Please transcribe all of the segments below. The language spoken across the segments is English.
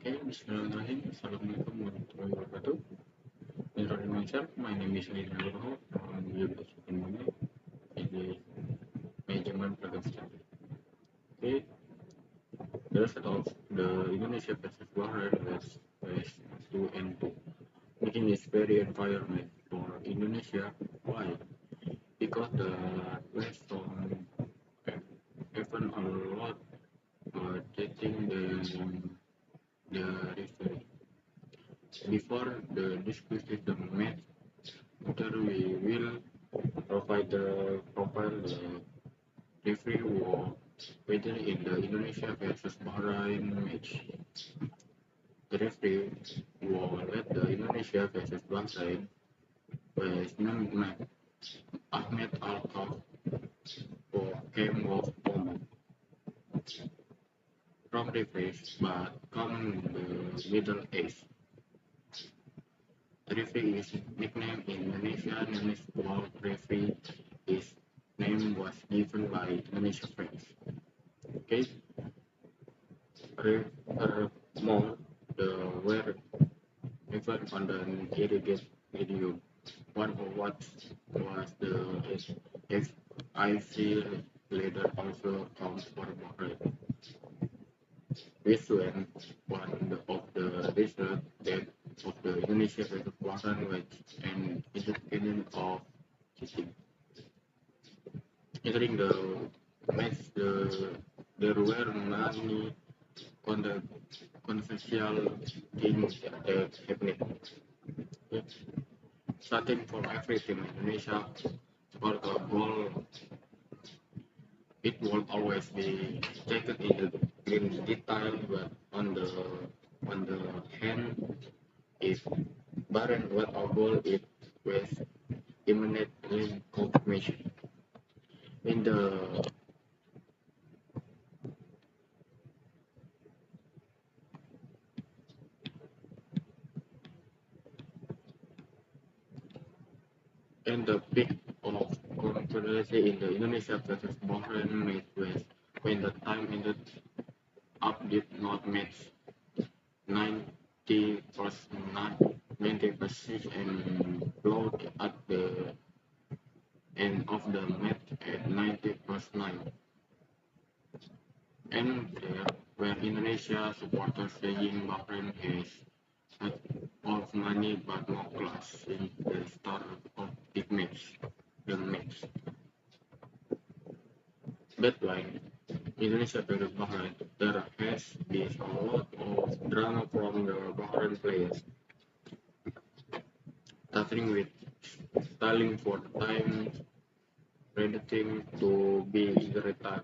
Okay, Bismillahirrahmanirrahim. Assalamualaikum warahmatullahi wabarakatuh. Introducing myself, my name is Inggris Aditya Nugroho from Inggris Aditya Nugroho in the management program study. Okay, the result of the Indonesia versus Bahrain was 2-2, making this very environment for Indonesia. Why? Because the West Zone even a lot dating the referee. Before the discussion the match, later we will provide the profile the referee war whether in the Indonesia versus Bahrain match. The referee war led the Indonesia versus Bahrain was named Ahmed Al-Kaf for game of moment from referees but come the Middle East. The referee is nicknamed in Indonesia municipal referee. His name was given by Indonesia friends. Okay, furthermore, the were even on the irrigate video. One of what was the FIC leader also comes for Bahrain. This when one of the results that of the Indonesia versus Bahrain was an independent of cheating. Entering the match, there were many controversial things that happened. Okay. Starting from every team, Indonesia scored a goal. It will always be taken in detail, but on the hand, if Bahrain got a goal, it was immediately confirmation. In the peak of controversy in the Indonesia versus Bahrain match was when the time ended up did not match 90 plus 90 plus 6 and blowed at the end of the match at 90 plus 9. And there were Indonesia supporters saying Bahrain has had all money but no class since the start of the match. But like Indonesia versus Bahrain, there has been a lot of drama from the Bahrain players, starting with styling for the time, predicting to be injury time,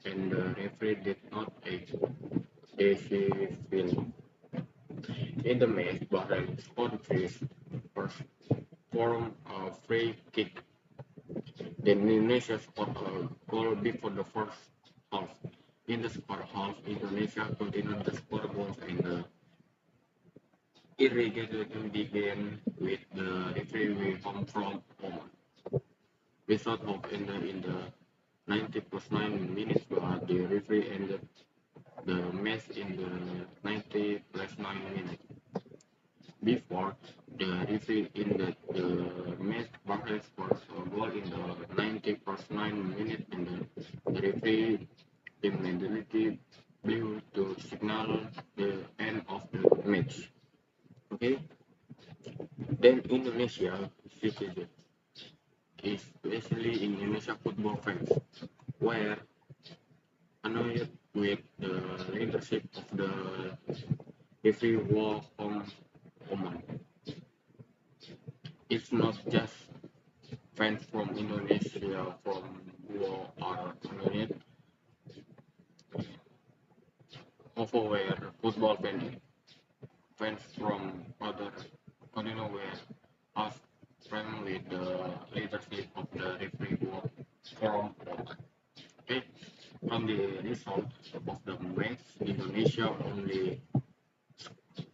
and the referee did not act decisive. In the match, Bahrain scored first from a free kick. Then Indonesia scored a goal before the first half. In the second half, Indonesia continued to score goals and the irrigation began with the referee home from moment. Without hope in the 90 plus 9 minutes, but the referee ended the match in the 90 plus 9 minutes. Before the referee ended the match, Bahrain scored a goal in the 90 plus 9 minutes and the referee immediately blew to signal the end of the match. Okay, then Indonesia citizens, especially Indonesia football fans, were annoyed with the leadership of the referee war from Oman. It's not just fans from Indonesia from who are annoyed, also were football fans from other continents were asked from with the leadership of the referee war from Oman. Okay, from the result of the match, Indonesia only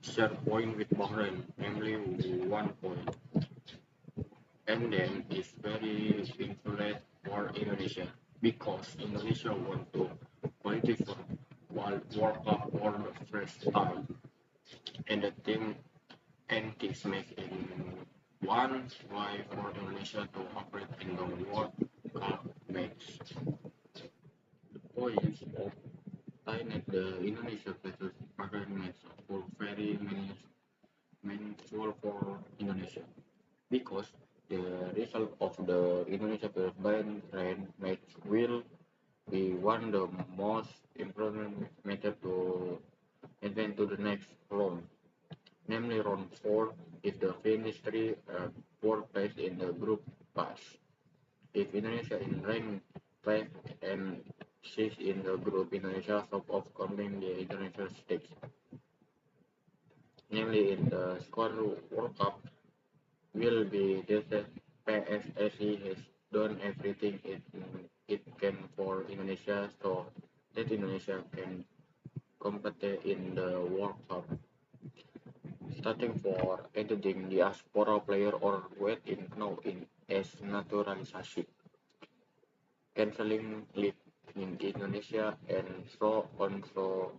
share point with Bahrain, namely 1 point, and then it's very influential for Indonesia because Indonesia want to qualify for World Cup for the first time. and the team and this makes it one way for Indonesia to operate in the World Cup match. Points of time at the Indonesia versus Bahrain match were very meaningful for Indonesia because the result of the Indonesia versus Bahrain match will be one of the most important matches to advance to the next round, namely round 4 if the finish 3 fourth place in the group pass. If Indonesia is ranked 5 and 6 in the group, Indonesia top of coming the international stage, namely in the Squad World Cup will be this PSSI has done everything it can for Indonesia so that Indonesia can compete in the World Cup. Starting for editing diaspora player or wait in now in as naturalisasi, cancelling league in Indonesia and so on. So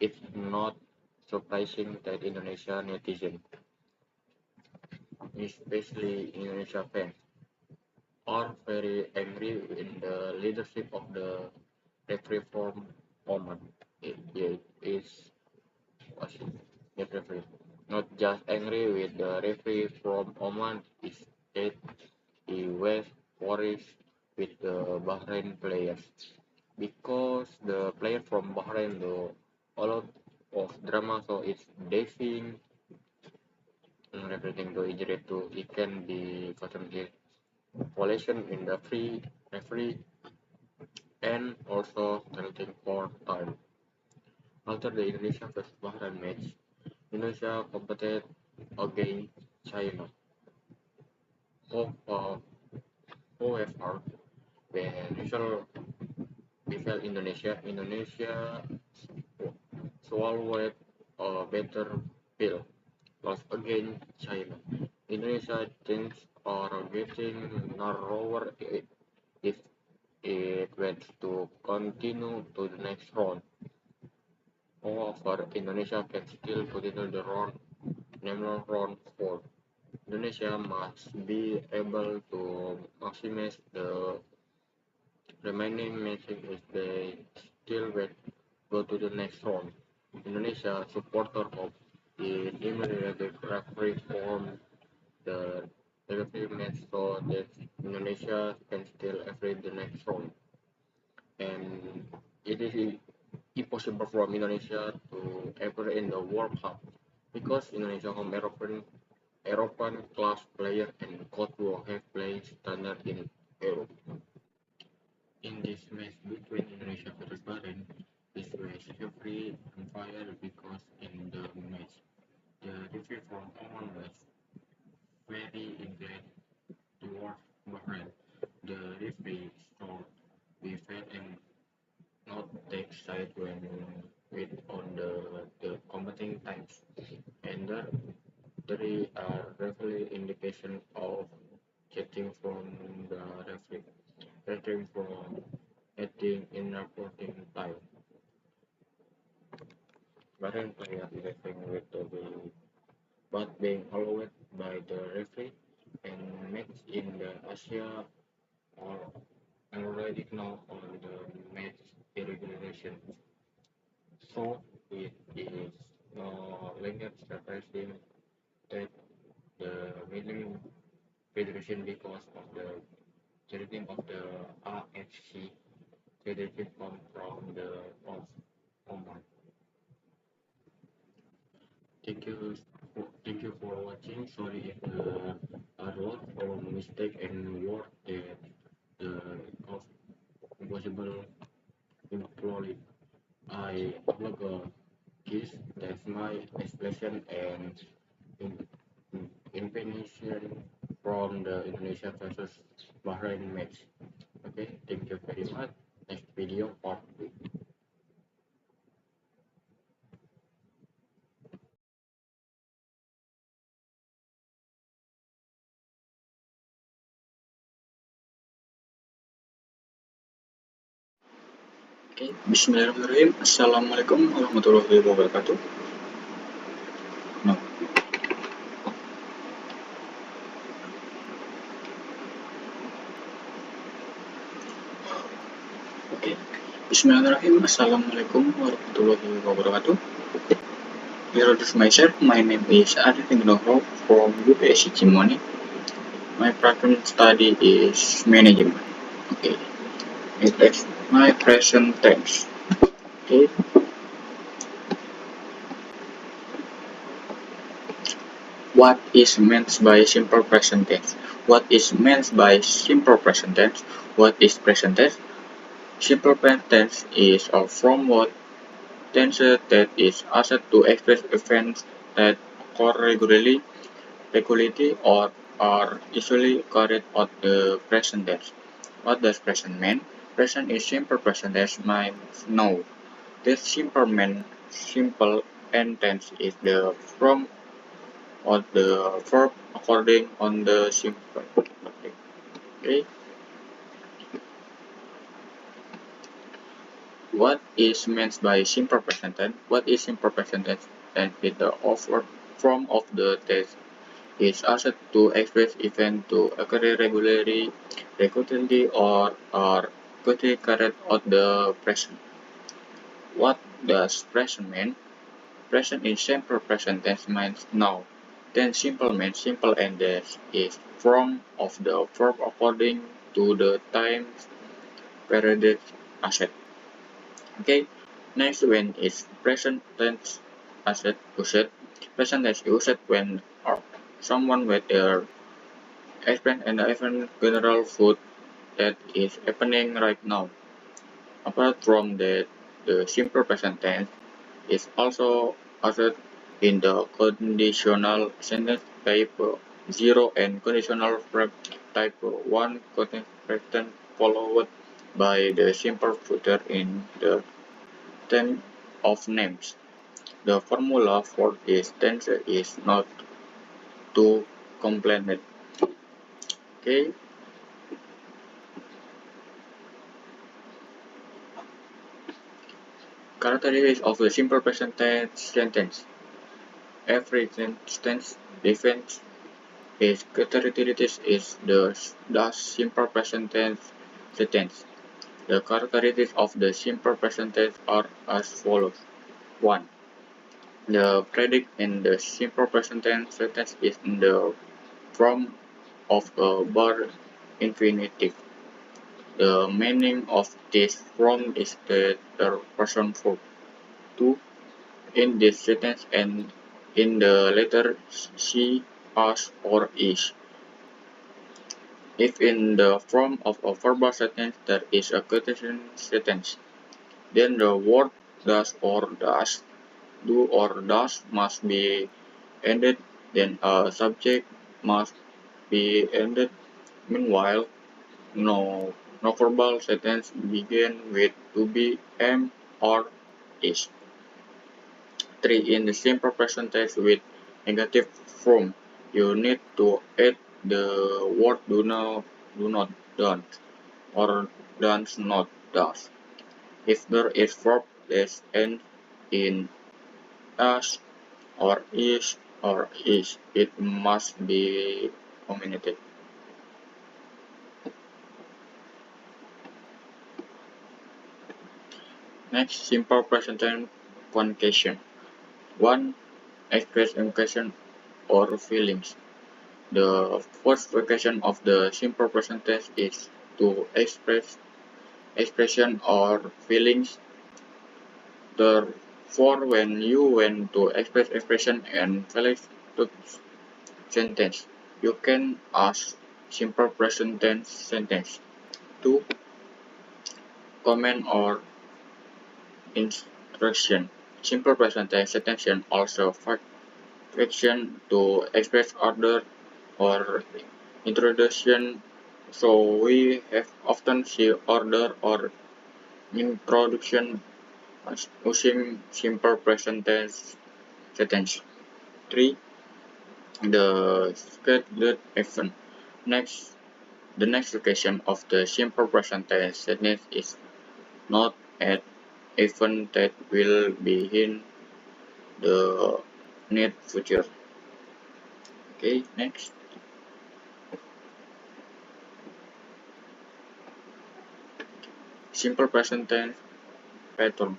it's not surprising that Indonesia netizen, especially Indonesia fans, are very angry in the leadership of the referee from Oman. It is the referee. Not just angry with the referee from Oman, instead he was worried with the Bahrain players because the player from Bahrain do a lot of drama, so it's diving and everything to injury to it can be gotten his violation in the free referee and also penalty for time. After the Indonesia vs Bahrain match, Indonesia competed against China. However, when result befell Indonesia swallowed a better pill, lost against China. Indonesia chances are getting narrower if it wants to continue to the next round. However, Indonesia can still continue the round, namely round 4. Indonesia must be able to maximize the remaining matches if they still go to the next round. Indonesia supporter hope the immediate referee from the referee match so that Indonesia can still avoid the next round. And it is impossible for Indonesia to ever in the World Cup because Indonesia home European class player and coach who have played standard in Europe. In this match between Indonesia versus Bahrain, this was referee umpire because in the match the referee from Oman was very inclined towards Bahrain. The referee should be fair and not take side when with on the combating times. And the three are referee indication of getting from the referee, getting from acting in reporting time. Bahrain player living with the but being allowed by the referee and match in the Asia or already now on the match irregulation. So it is no longer surprising that the winning federation because of the charting of the AFC federation come from the of Oman. Thank you for watching. Sorry if there are a lot of mistake and word that the of impossible employee. I apologize. That's my expression and information from the Indonesia versus Bahrain match. Okay, thank you very much. Next video part 2. Oke, Bismillahirrahmanirrahim. Assalamualaikum warahmatullahi wabarakatuh. Okay. Bismillahirrahmanirrahim. Assalamualaikum warahmatullahi wabarakatuh. Introduce myself. My name is Aditya Nugroho from UPSC Cimoni. My present study is management. Okay. It is my present tense. Okay. What is meant by simple present tense? What is meant by simple present tense? What is present tense? Simple present tense is a form of tense that is used to express events that occur regularly or are usually carried out the present tense. What does present mean? Present is simple present tense means now. This simple means simple and tense is the form of the verb according on the simple. Okay. What is meant by simple present tense? What is simple present tense? Tense is the offer form of the tense is used to express events to occur regularly or are quickly carried out the present. What does present mean? Present in simple present tense means now. Then simple means simple and this is form of the verb according to the time period asset. Okay. Next when is present tense asset used. Present tense used when someone with their explain an event general food that is happening right now. Apart from that, the simple present tense is also used in the conditional sentence type 0 and conditional verb type 1 content present followed by the simple future in the term of names. The formula for this tense is not too complicated. Okay. Characteristics of a simple present tense sentence. Every sentence defines its characteristics is the simple present tense sentence. The characteristics of the simple present tense are as follows. 1. The predicate in the simple present tense sentence is in the form of a verb infinitive. The meaning of this form is the third person verb. 2. In this sentence and in the letter she, us, or is. If in the form of a verbal sentence there is a quotation sentence, then the word does or does, do or does must be ended, then a subject must be ended. Meanwhile, no verbal sentence begin with to be, am, or is. 3. In the simple present tense with negative form, you need to add the word do not, don't, or does not, does. If there is verb that ends in as, or is, it must be omitted. Next, simple present tense conjugation. 1. Express emotion or feelings. The first vocation of the simple present tense is to express expression or feelings. Therefore, when you want to express expression and feelings to sentence, you can ask simple present tense sentence. 2. Command or instruction. Simple present tense sentence also function to express order or introduction. So we have often see order or introduction using simple present tense sentence. 3. The scheduled event. Next, the next location of the simple present tense sentence is not an event that will be in the near future. Okay, next. Simple present tense pattern.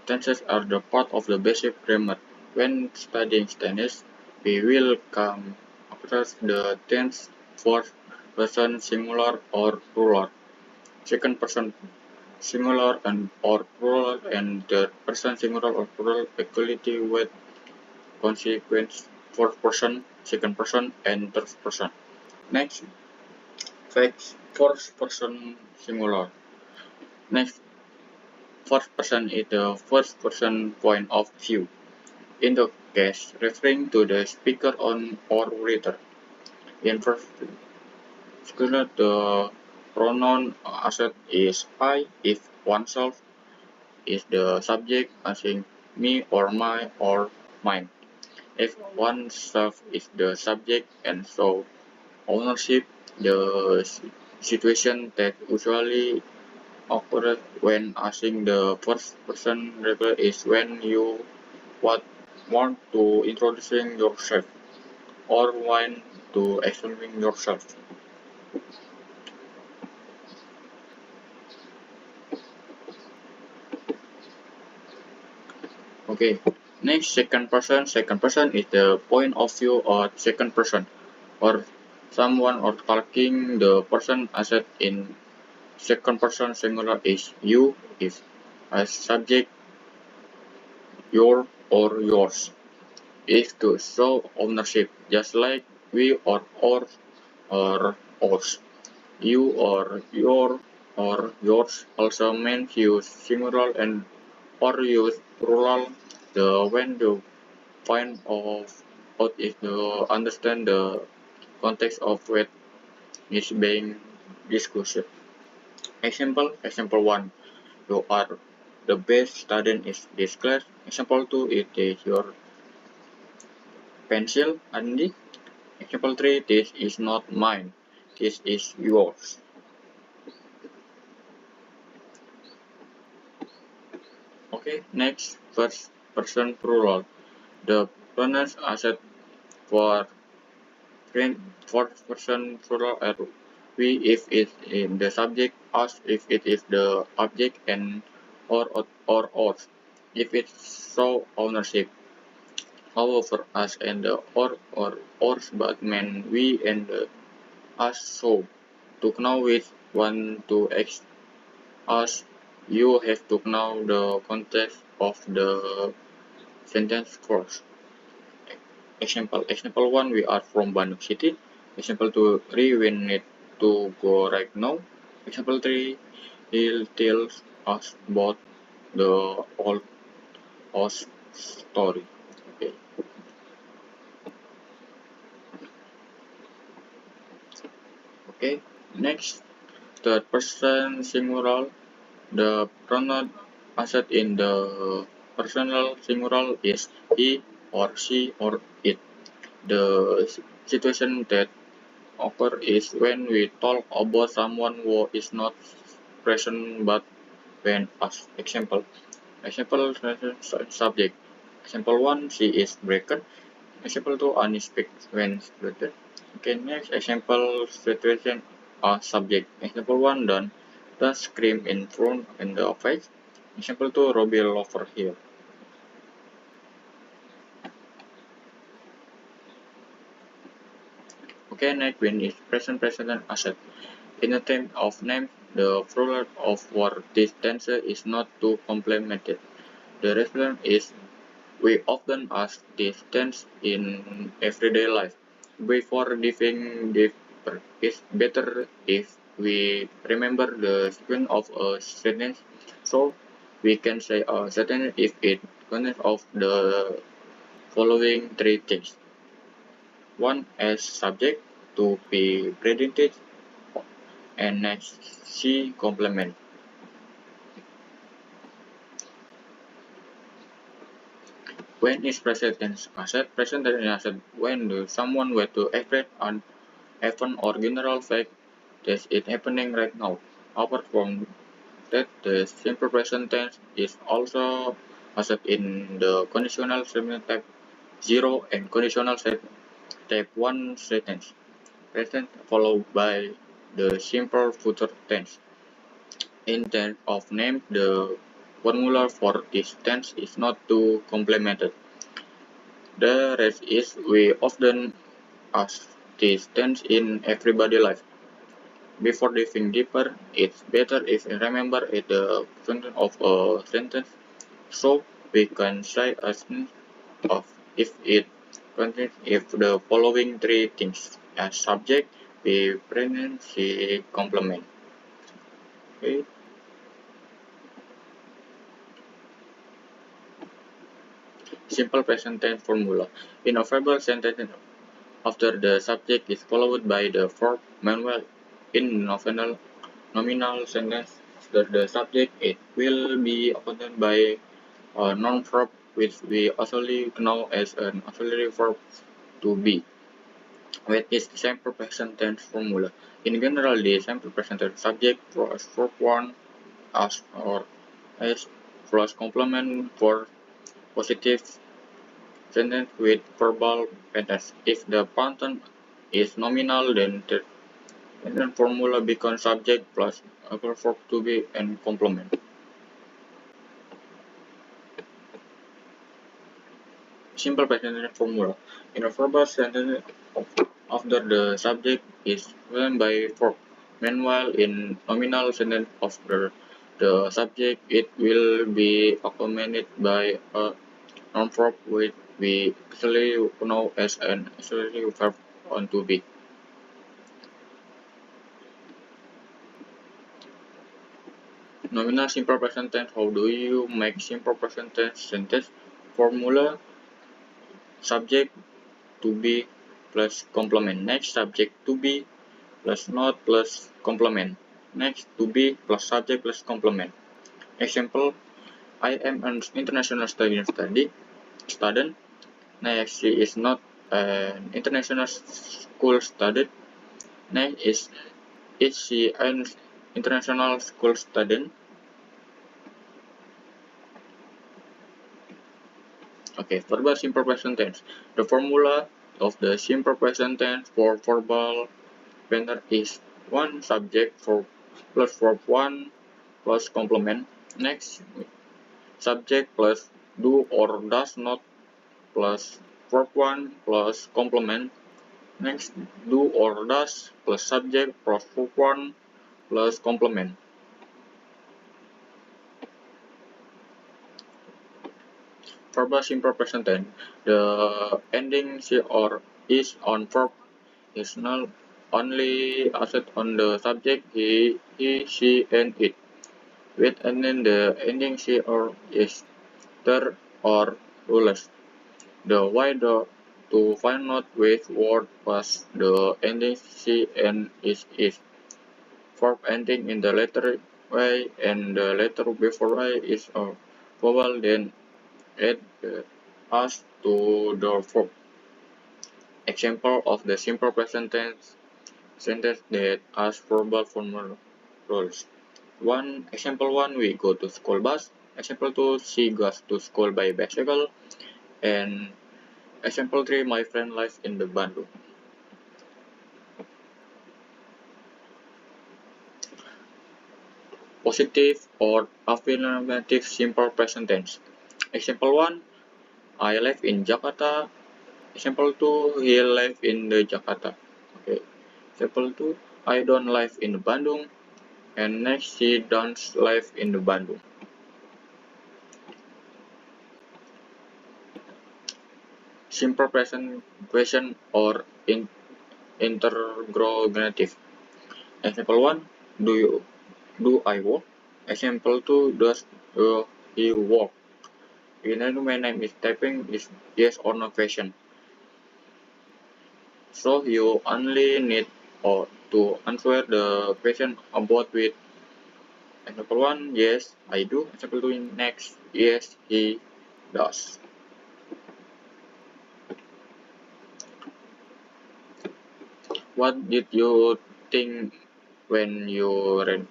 Tenses are the part of the basic grammar. When studying tenses, we will come across the tense first person singular or plural, second person singular and or plural, and third person singular or plural equality with consequence first person, second person, and third person. Next, facts first person singular. Next, first person is the first person point of view. In the case referring to the speaker on or reader. In first singular, the pronoun asset is I if oneself is the subject, asking me or my or mine. If oneself is the subject and so ownership, the situation that usually occurs when asking the first person regular is when you want to introducing yourself or when to explaining yourself. Okay. Next, second person. Second person is the point of view of second person or someone or talking. The person asset in second person singular is you if as subject your or yours. Is to show ownership, just like we or ours. You or your or yours also means use singular and or use plural. The when the point of out is to understand the context of what is being discussed. Example 1. You are the best student in this class. Example 2. It is your pencil, Andy. Example 3. This is not mine. This is yours. Okay, next, first person plural. The pronouns asset for first person plural are we if it is the subject, us if it is the object, and or us if it's so ownership. However, us and the or ours but mean we and the us so. To know which one to X us, you have to know the context of the sentence first. Example 1, we are from Bandung City. Example 2, 3, we need to go right now. Example 3, he tells us about the old horse story. Okay. Okay. Next, third person singular. The pronoun asset in the personal singular is he or she or it. The situation that occur is when we talk about someone who is not present but when asked. Example subject. Example 1, she is broken. Example 2, Annie speaks when spirited. Okay, next example situation subject. Example 1, don't scream in front in the office. Example 2, Robbie over here. Okay, next when is present and asset. In a term of name, the plural of word this tense is not too complicated. The reason is we often ask this tense in everyday life. Before defining the it's better if we remember the sequence of a sentence, so we can say a sentence if it consists of the following three things. One as subject, to be predicted, and next C complement. When is present tense asset? Present tense asset when someone were to express an event or general fact that is happening right now. Apart from that, the simple present tense is also asset in the conditional statement type 0 and conditional statement type 1 sentence. Present followed by the simple future tense. intent of name, the formula for this tense is not too complicated. The rest is we often ask this tense in everyday life. Before diving deeper, it's better if you remember the content of a sentence, so we can say as of if it contains if the following three things as subject, be present, C complement. Okay. Simple present tense formula. In a verbal sentence, after the subject is followed by the verb manual. In nominal sentence, after the subject, it will be accompanied by a noun verb, which we usually know as an auxiliary verb to be. With is simple present tense formula. In general, the simple present tense subject plus verb 1 as or as plus complement for positive sentence with verbal sentence. If the pattern is nominal, then the formula becomes subject plus other verb to be and complement. Simple present tense formula. In a verbal sentence, after the subject is given by verb. Meanwhile, in nominal sentence after the subject, it will be accompanied by a noun verb which we usually know as an auxiliary verb on to be. Nominal simple present tense. How do you make simple present tense sentence? Formula subject to be plus complement. Next, subject to be plus not plus complement. Next, to be plus subject plus complement. Example, I am an international student. Next, she is not an international school student. Next, is she an international school student? Okay, verbal simple present tense. The formula of the simple present tense for verbal pattern is 1 subject for plus verb 1 plus complement. Next, subject plus do or does not plus verb 1 plus complement. Next, do or does plus subject plus verb 1 plus complement. Verbal simple present tense. The ending she or is on verb is not only asset on the subject he, she, and it. With and then the ending she or is there or rulers. The why the to find out which word was the ending she and is. Verb ending in the letter Y and the letter before Y is a vowel, then add the as to the verb. Example of the simple present tense sentence that has verbal formal rules. Example 1, we go to school bus. Example 2, she goes to school by bicycle. And example 3, my friend lives in the Bandung. Positive or affirmative simple present tense. Example 1, I live in Jakarta. Example 2, he lives in the Jakarta. Okay. Example 2, I don't live in Bandung. And next, she don't live in the Bandung. Simple present question or interrogative. Example 1, do I work? Example 2, does he work? My name is typing is yes or no question. So you only need to answer the question about with example 1, yes, I do. Example 2, next, yes, he does. What did you think when you read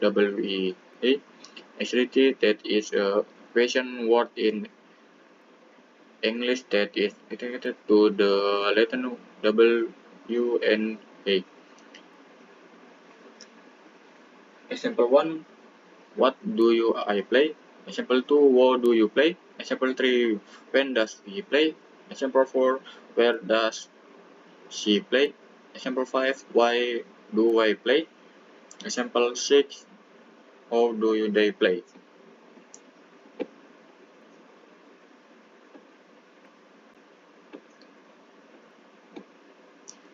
WEA? Actually, that is a question word in English that is related to the letter W and A. Example 1, What do you I play? Example 2, what do you play? Example 3, when does he play? Example 4, where does she play? Example 5, why do I play? Example 6, how do you they play?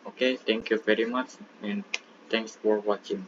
Okay, thank you very much and thanks for watching.